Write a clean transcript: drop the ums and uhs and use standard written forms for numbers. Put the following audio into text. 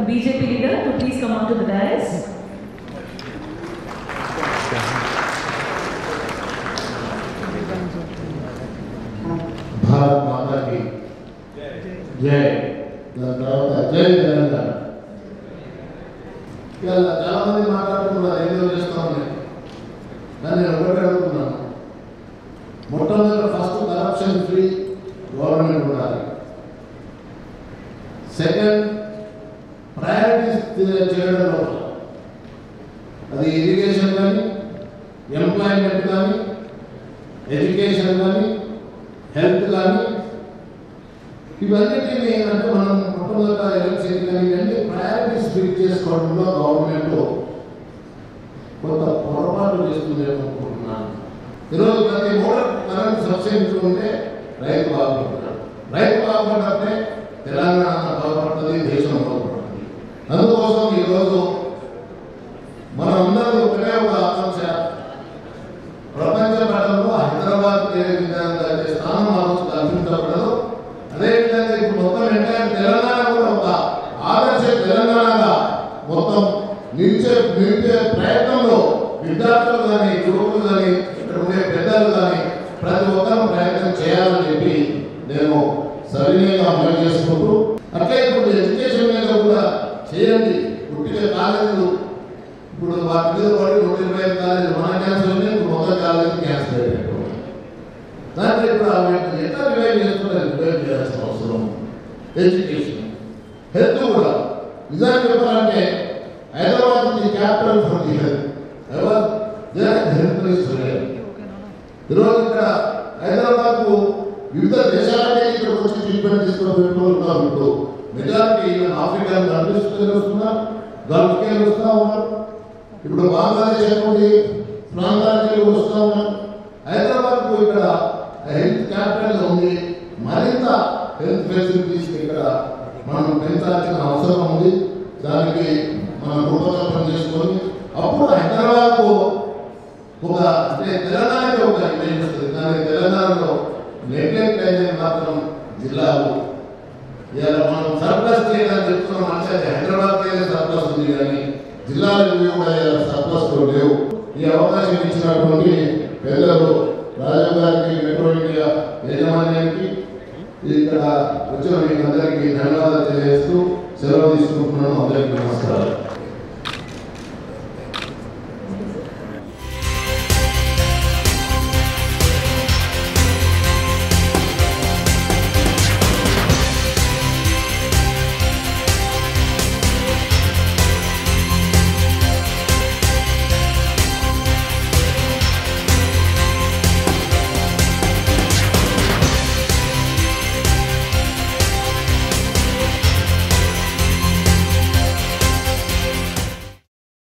BJP leader to please come on to the dais. Bharat माता की जय जय तेलंगाना చాలా మంది మాట్లాడుతున్నారు ఏదో చేస్తామని దాన్ని నేను ఒకటి అడుగుతున్నాను మొట్టమొదటి ఫస్ట్ కరప్షన్ ఫ్రీ గవర్నమెంట్ ఉండాలి సెకండ్ ప్రయారిటీస్ చేయడంలో అది ఇరిగేషన్ కానీ ఎంప్లాయ్మెంట్ కానీ ఎడ్యుకేషన్ కానీ హెల్త్ కానీ ఇవన్నిటిని ఏంటంటే మనం మొట్టమొదట ఎలక్షన్ కానీ ఇవన్నీ ప్రయారిటీస్ ఫిక్స్ చేసుకోవడంలో గవర్నమెంట్ కొంత పొరపాటు చేస్తుందేమో అనుకుంటున్నాను. ఈరోజు ప్రతి మోడల్ కరెంట్ సబ్సిడీ ఉంటే రైతు బాగుపడుతున్నాడు. రైతు బాగుపడినప్పుడే తెలంగాణ బాగుపడుతుంది, దేశం బాగుపడుతుంది. అందుకోసం ఈరోజు మనం అందరూ ఒకటే ఒక ఆకాంక్ష, ప్రపంచ పటంలో హైదరాబాద్ ఏ విధంగా స్థానం ఆలోచన కల్పించబడదు, అదేవిధంగా ఇప్పుడు మొత్తం ఎంటైర్ తెలంగాణ కూడా ఒక ఆదర్శ తెలంగాణగా మొత్తం నిలిచే ప్రయత్నంలో విద్యార్థులు కానీ యువకులు కానీ ఇక్కడ ఉండే పెద్దలు కానీ ప్రతి ఒక్కరూ ప్రయత్నం చేయాలని చెప్పి నేను సవినయంగా అమలు చేసుకుంటూ, అట్లే ఇప్పుడు ఎడ్యుకేషన్ మీద కూడా చేయండి. పుట్టిన కాలేజీలు ఇప్పుడు వాటి మీద పడి 125 కాలేజీలు మన క్యాన్సర్ ఉన్నాయి, ఇప్పుడు మొత్తం కాలేజీ క్యాన్సర్ అయినట్టు దాంట్లో ఇప్పుడు ఎట్లా రివైవ్ చేస్తున్నారు, రివైవ్ చేయాల్సిన అవసరం. ఎడ్యుకేషన్ హెల్త్ కూడా నిజాన్ని చెప్పాలంటే Hyderabad the capital for the health. Health ఈరోజు ఇక్కడ హైదరాబాద్కు వివిధ దేశాలకే ఇక్కడికి వచ్చి ట్రీట్మెంట్ తీసుకుని పెట్టుకుంటున్నారు. ఇప్పుడు మెజారిటీ ఆఫ్రికన్ కంట్రీస్ వస్తున్నారు, గల్ఫ్కి వస్తూ ఉన్నారు, ఇప్పుడు బంగ్లాదేశ్ నుండి ప్రాంతానికి వస్తూ ఉన్నారు. హైదరాబాద్కు ఇక్కడ హెల్త్ క్యాపిటల్ ఉంది. మరింత హెల్త్ ఫెసిలిటీస్ ఇక్కడ మనం పెంచాల్సిన అవసరం ఉంది. దానికి మనం రూపకల్పన చేసుకొని అప్పుడు హైదరాబాద్కు ఒక అంటే తెలంగాణకి ఒక ఇమేజ్ వస్తుంది. కానీ తెలంగాణలో నెగ్లెక్ట్ అయిన మాత్రం జిల్లాలు ఇలా మనం సర్ప్లస్ చేయాలని చెప్తున్నాం. అంటే హైదరాబాద్కి సర్ప్లస్ ఉంది కానీ జిల్లాలు కూడా సర్ప్లస్ లేవు. ఈ అవకాశం ఇచ్చినటువంటి పెద్దలు రాజు గారికి, మెట్రో ఇండియా యాజమాన్యానికి, ఇక్కడ వచ్చిన మీకు అందరికీ ధన్యవాదాలు తెలియజేస్తూ సెలవు తీసుకుంటున్నాను. అందరికీ నమస్కారం.